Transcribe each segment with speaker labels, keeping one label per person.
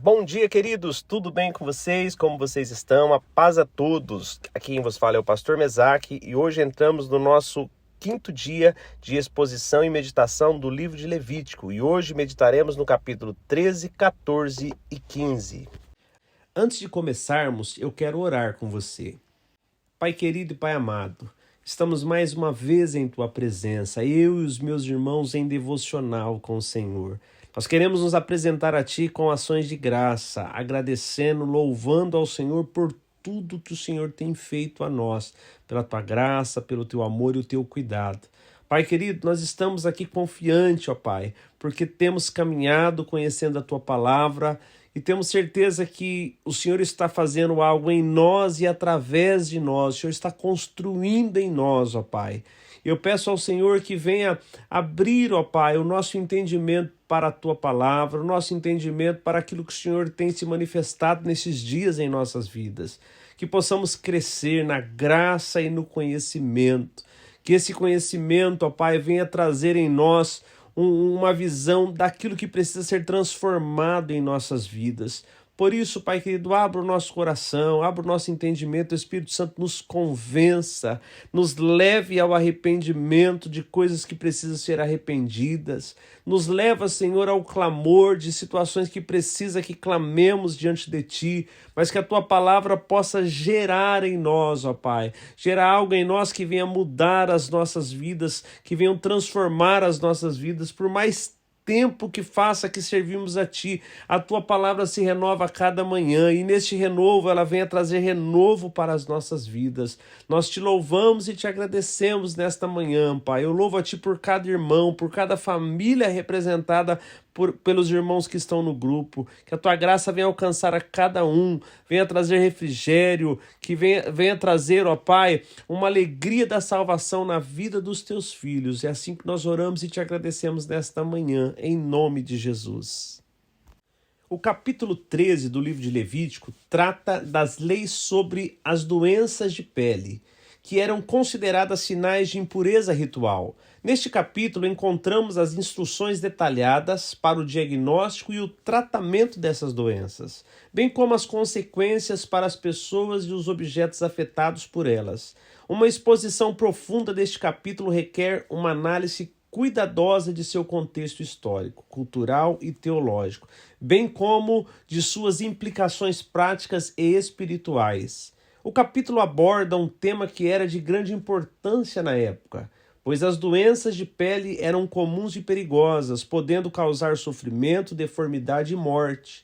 Speaker 1: Bom dia, queridos, tudo bem com vocês? Como vocês estão? A paz a todos. Aqui quem vos fala é o Pastor Mesaque e hoje entramos no nosso quinto dia de exposição e meditação do livro de Levítico e hoje meditaremos no capítulo 13, 14 e 15. Antes de começarmos, eu quero orar com você. Pai querido e Pai amado, estamos mais uma vez em Tua presença, eu e os meus irmãos em devocional com o Senhor. Nós queremos nos apresentar a Ti com ações de graça, agradecendo, louvando ao Senhor por tudo que o Senhor tem feito a nós, pela Tua graça, pelo Teu amor e o Teu cuidado. Pai querido, nós estamos aqui confiantes, ó Pai, porque temos caminhado conhecendo a Tua palavra e temos certeza que o Senhor está fazendo algo em nós e através de nós. O Senhor está construindo em nós, ó Pai. Eu peço ao Senhor que venha abrir, ó Pai, o nosso entendimento para a Tua palavra, o nosso entendimento para aquilo que o Senhor tem se manifestado nesses dias em nossas vidas. Que possamos crescer na graça e no conhecimento. Que esse conhecimento, ó Pai, venha trazer em nós uma visão daquilo que precisa ser transformado em nossas vidas. Por isso, Pai querido, abra o nosso coração, abra o nosso entendimento, o Espírito Santo nos convença, nos leve ao arrependimento de coisas que precisam ser arrependidas, nos leva, Senhor, ao clamor de situações que precisa que clamemos diante de Ti, mas que a Tua palavra possa gerar em nós, ó Pai, gerar algo em nós que venha mudar as nossas vidas, que venha transformar as nossas vidas, por mais tempo que faça que servimos a Ti, a Tua palavra se renova a cada manhã e neste renovo ela venha trazer renovo para as nossas vidas. Nós Te louvamos e Te agradecemos nesta manhã, Pai. Eu louvo a Ti por cada irmão, por cada família representada pelos irmãos que estão no grupo, que a Tua graça venha alcançar a cada um, venha trazer refrigério, que venha trazer, ó Pai, uma alegria da salvação na vida dos Teus filhos. É assim que nós oramos e Te agradecemos nesta manhã, em nome de Jesus. O capítulo 13 do livro de Levítico trata das leis sobre as doenças de pele, que eram consideradas sinais de impureza ritual. Neste capítulo encontramos as instruções detalhadas para o diagnóstico e o tratamento dessas doenças, bem como as consequências para as pessoas e os objetos afetados por elas. Uma exposição profunda deste capítulo requer uma análise cuidadosa de seu contexto histórico, cultural e teológico, bem como de suas implicações práticas e espirituais. O capítulo aborda um tema que era de grande importância na época, pois as doenças de pele eram comuns e perigosas, podendo causar sofrimento, deformidade e morte.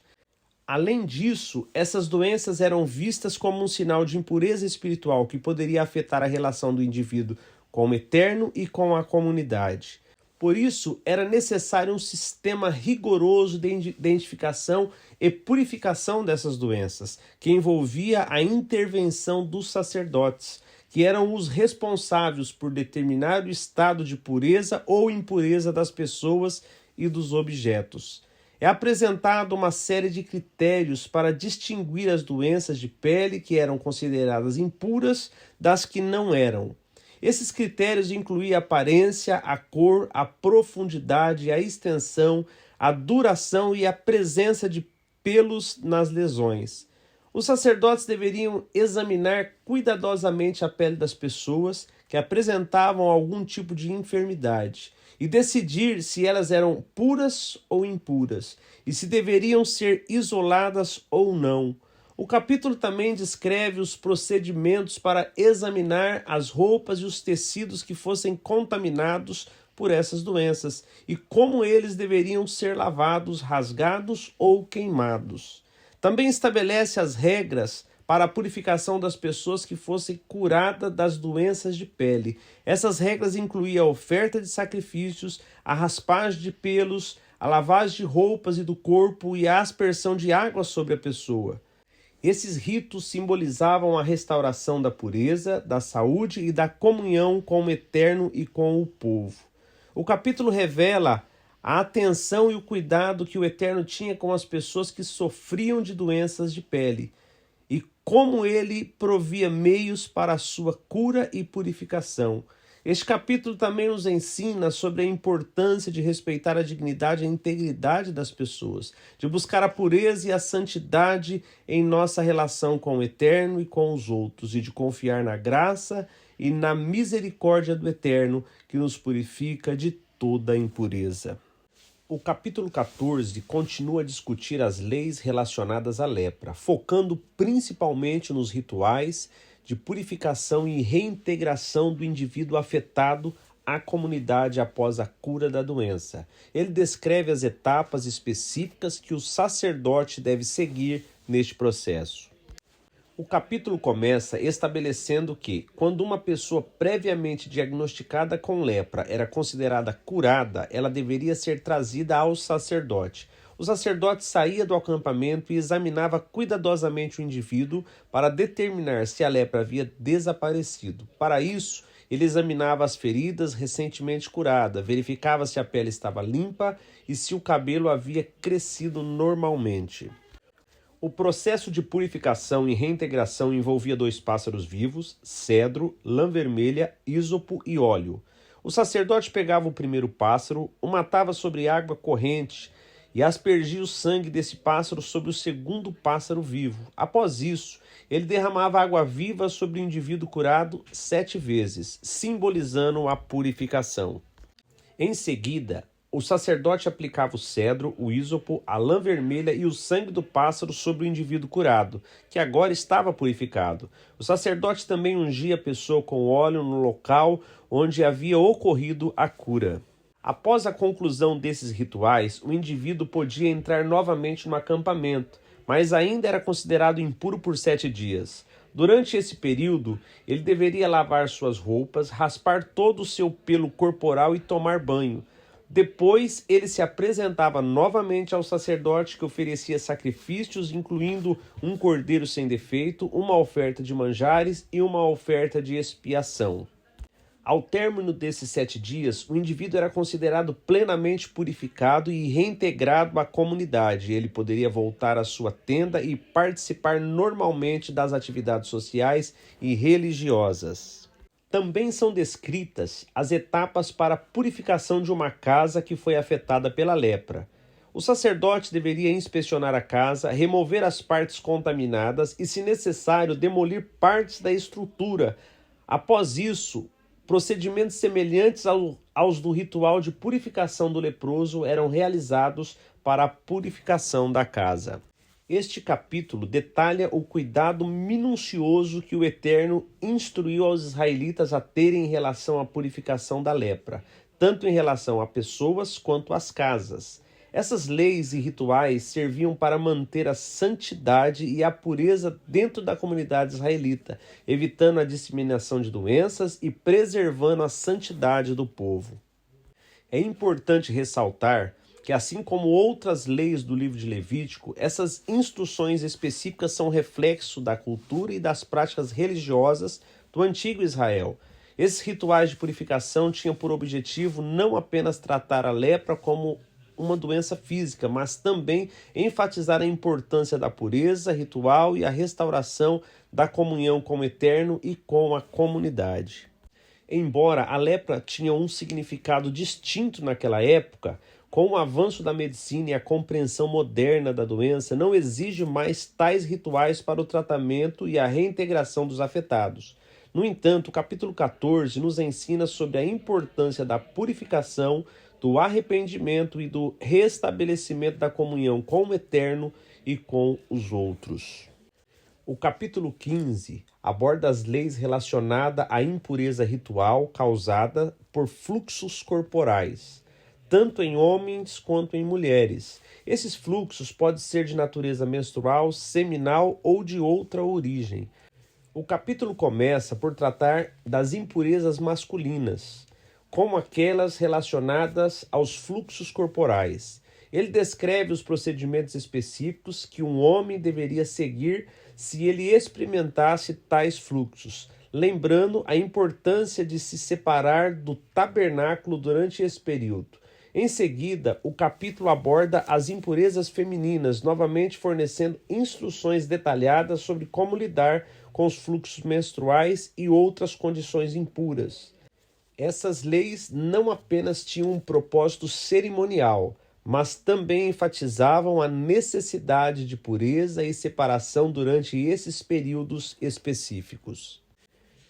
Speaker 1: Além disso, essas doenças eram vistas como um sinal de impureza espiritual que poderia afetar a relação do indivíduo com o eterno e com a comunidade. Por isso, era necessário um sistema rigoroso de identificação e purificação dessas doenças, que envolvia a intervenção dos sacerdotes, que eram os responsáveis por determinar o estado de pureza ou impureza das pessoas e dos objetos. É apresentada uma série de critérios para distinguir as doenças de pele que eram consideradas impuras das que não eram. Esses critérios incluíam a aparência, a cor, a profundidade, a extensão, a duração e a presença de pelos nas lesões. Os sacerdotes deveriam examinar cuidadosamente a pele das pessoas que apresentavam algum tipo de enfermidade e decidir se elas eram puras ou impuras e se deveriam ser isoladas ou não. O capítulo também descreve os procedimentos para examinar as roupas e os tecidos que fossem contaminados por essas doenças e como eles deveriam ser lavados, rasgados ou queimados. Também estabelece as regras para a purificação das pessoas que fossem curadas das doenças de pele. Essas regras incluíam a oferta de sacrifícios, a raspagem de pelos, a lavagem de roupas e do corpo e a aspersão de água sobre a pessoa. Esses ritos simbolizavam a restauração da pureza, da saúde e da comunhão com o Eterno e com o povo. O capítulo revela a atenção e o cuidado que o Eterno tinha com as pessoas que sofriam de doenças de pele e como ele provia meios para a sua cura e purificação. Este capítulo também nos ensina sobre a importância de respeitar a dignidade e a integridade das pessoas, de buscar a pureza e a santidade em nossa relação com o Eterno e com os outros, e de confiar na graça e na misericórdia do Eterno, que nos purifica de toda impureza. O capítulo 14 continua a discutir as leis relacionadas à lepra, focando principalmente nos rituais de purificação e reintegração do indivíduo afetado à comunidade após a cura da doença. Ele descreve as etapas específicas que o sacerdote deve seguir neste processo. O capítulo começa estabelecendo que, quando uma pessoa previamente diagnosticada com lepra era considerada curada, ela deveria ser trazida ao sacerdote. O sacerdote saía do acampamento e examinava cuidadosamente o indivíduo para determinar se a lepra havia desaparecido. Para isso, ele examinava as feridas recentemente curadas, verificava se a pele estava limpa e se o cabelo havia crescido normalmente. O processo de purificação e reintegração envolvia 2 pássaros vivos, cedro, lã vermelha, ísopo e óleo. O sacerdote pegava o primeiro pássaro, o matava sobre água corrente e aspergia o sangue desse pássaro sobre o segundo pássaro vivo. Após isso, ele derramava água viva sobre o indivíduo curado 7 vezes, simbolizando a purificação. Em seguida, o sacerdote aplicava o cedro, o ísopo, a lã vermelha e o sangue do pássaro sobre o indivíduo curado, que agora estava purificado. O sacerdote também ungia a pessoa com óleo no local onde havia ocorrido a cura. Após a conclusão desses rituais, o indivíduo podia entrar novamente no acampamento, mas ainda era considerado impuro por 7 dias. Durante esse período, ele deveria lavar suas roupas, raspar todo o seu pelo corporal e tomar banho. Depois, ele se apresentava novamente ao sacerdote, que oferecia sacrifícios, incluindo um cordeiro sem defeito, uma oferta de manjares e uma oferta de expiação. Ao término desses 7 dias, o indivíduo era considerado plenamente purificado e reintegrado à comunidade. Ele poderia voltar à sua tenda e participar normalmente das atividades sociais e religiosas. Também são descritas as etapas para a purificação de uma casa que foi afetada pela lepra. O sacerdote deveria inspecionar a casa, remover as partes contaminadas e, se necessário, demolir partes da estrutura. Após isso, procedimentos semelhantes aos do ritual de purificação do leproso eram realizados para a purificação da casa. Este capítulo detalha o cuidado minucioso que o Eterno instruiu aos israelitas a terem em relação à purificação da lepra, tanto em relação a pessoas quanto às casas. Essas leis e rituais serviam para manter a santidade e a pureza dentro da comunidade israelita, evitando a disseminação de doenças e preservando a santidade do povo. É importante ressaltar que, assim como outras leis do livro de Levítico, essas instruções específicas são reflexo da cultura e das práticas religiosas do antigo Israel. Esses rituais de purificação tinham por objetivo não apenas tratar a lepra como uma doença física, mas também enfatizar a importância da pureza ritual e a restauração da comunhão com o Eterno e com a comunidade. Embora a lepra tinha um significado distinto naquela época, com o avanço da medicina e a compreensão moderna da doença, não exige mais tais rituais para o tratamento e a reintegração dos afetados. No entanto, o capítulo 14 nos ensina sobre a importância da purificação, do arrependimento e do restabelecimento da comunhão com o Eterno e com os outros. O capítulo 15 aborda as leis relacionadas à impureza ritual causada por fluxos corporais, tanto em homens quanto em mulheres. Esses fluxos podem ser de natureza menstrual, seminal ou de outra origem. O capítulo começa por tratar das impurezas masculinas, como aquelas relacionadas aos fluxos corporais. Ele descreve os procedimentos específicos que um homem deveria seguir se ele experimentasse tais fluxos, lembrando a importância de se separar do tabernáculo durante esse período. Em seguida, o capítulo aborda as impurezas femininas, novamente fornecendo instruções detalhadas sobre como lidar com os fluxos menstruais e outras condições impuras. Essas leis não apenas tinham um propósito cerimonial, mas também enfatizavam a necessidade de pureza e separação durante esses períodos específicos.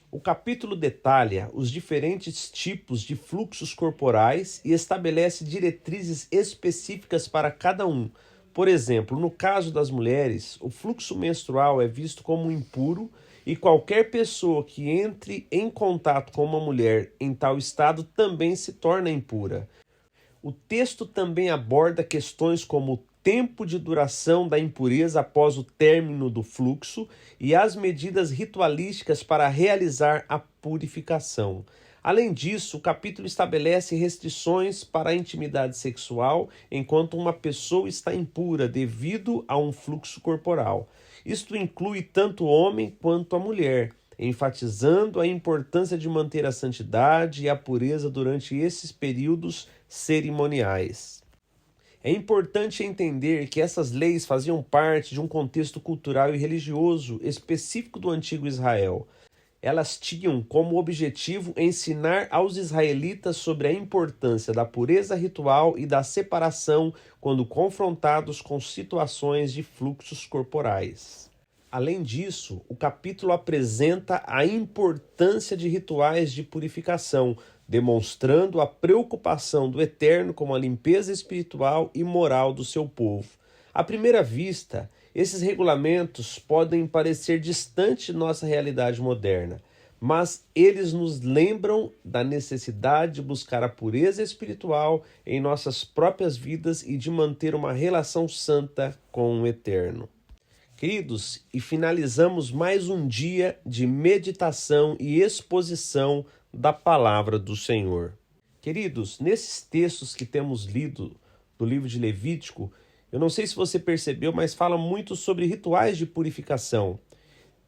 Speaker 1: O capítulo detalha os diferentes tipos de fluxos corporais e estabelece diretrizes específicas para cada um. Por exemplo, no caso das mulheres, o fluxo menstrual é visto como impuro e qualquer pessoa que entre em contato com uma mulher em tal estado também se torna impura. O texto também aborda questões como o tempo de duração da impureza após o término do fluxo e as medidas ritualísticas para realizar a purificação. Além disso, o capítulo estabelece restrições para a intimidade sexual enquanto uma pessoa está impura devido a um fluxo corporal. Isto inclui tanto o homem quanto a mulher, enfatizando a importância de manter a santidade e a pureza durante esses períodos cerimoniais. É importante entender que essas leis faziam parte de um contexto cultural e religioso específico do antigo Israel. Elas tinham como objetivo ensinar aos israelitas sobre a importância da pureza ritual e da separação quando confrontados com situações de fluxos corporais. Além disso, o capítulo apresenta a importância de rituais de purificação, demonstrando a preocupação do Eterno com a limpeza espiritual e moral do seu povo. À primeira vista, esses regulamentos podem parecer distantes de nossa realidade moderna, mas eles nos lembram da necessidade de buscar a pureza espiritual em nossas próprias vidas e de manter uma relação santa com o Eterno. Queridos, e finalizamos mais um dia de meditação e exposição da palavra do Senhor. Queridos, nesses textos que temos lido do livro de Levítico, eu não sei se você percebeu, mas fala muito sobre rituais de purificação.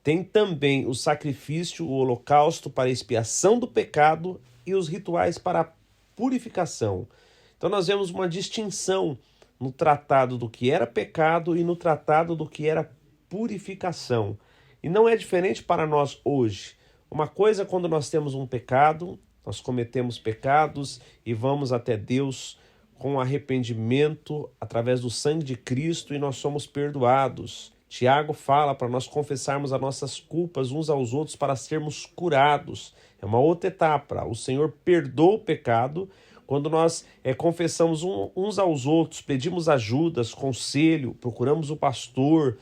Speaker 1: Tem também o sacrifício, o holocausto para expiação do pecado e os rituais para a purificação. Então nós vemos uma distinção no tratado do que era pecado e no tratado do que era purificação. E não é diferente para nós hoje. Uma coisa é quando nós temos um pecado, nós cometemos pecados e vamos até Deus com arrependimento através do sangue de Cristo e nós somos perdoados. Tiago fala para nós confessarmos as nossas culpas uns aos outros para sermos curados. É uma outra etapa. O Senhor perdoa o pecado quando nós confessamos uns aos outros, pedimos ajudas, conselho, procuramos o pastor,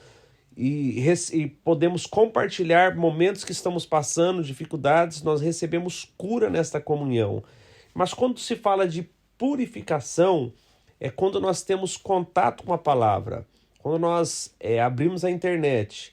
Speaker 1: e podemos compartilhar momentos que estamos passando, dificuldades, nós recebemos cura nesta comunhão. Mas quando se fala de purificação, é quando nós temos contato com a palavra, quando nós abrimos a internet,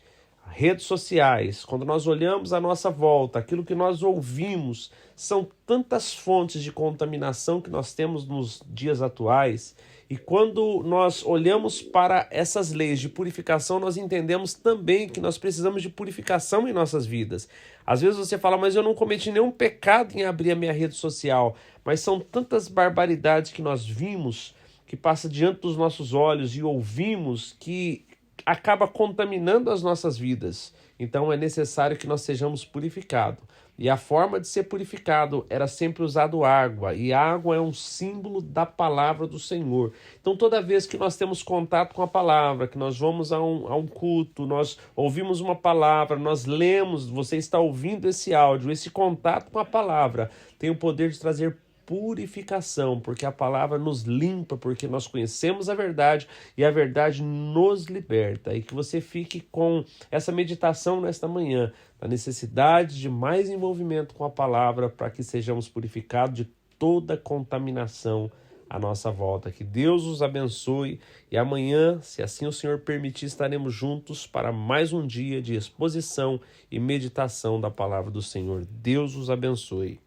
Speaker 1: redes sociais, quando nós olhamos à nossa volta, aquilo que nós ouvimos, são tantas fontes de contaminação que nós temos nos dias atuais. E quando nós olhamos para essas leis de purificação, nós entendemos também que nós precisamos de purificação em nossas vidas. Às vezes você fala, mas eu não cometi nenhum pecado em abrir a minha rede social. Mas são tantas barbaridades que nós vimos, que passa diante dos nossos olhos e ouvimos, que acaba contaminando as nossas vidas. Então é necessário que nós sejamos purificados. E a forma de ser purificado era sempre usado água, e água é um símbolo da palavra do Senhor. Então toda vez que nós temos contato com a palavra, que nós vamos a um culto, nós ouvimos uma palavra, nós lemos, você está ouvindo esse áudio, esse contato com a palavra tem o poder de trazer purificação, porque a palavra nos limpa, porque nós conhecemos a verdade e a verdade nos liberta. E que você fique com essa meditação nesta manhã, a necessidade de mais envolvimento com a palavra para que sejamos purificados de toda contaminação à nossa volta. Que Deus os abençoe e amanhã, se assim o Senhor permitir, estaremos juntos para mais um dia de exposição e meditação da palavra do Senhor. Deus os abençoe.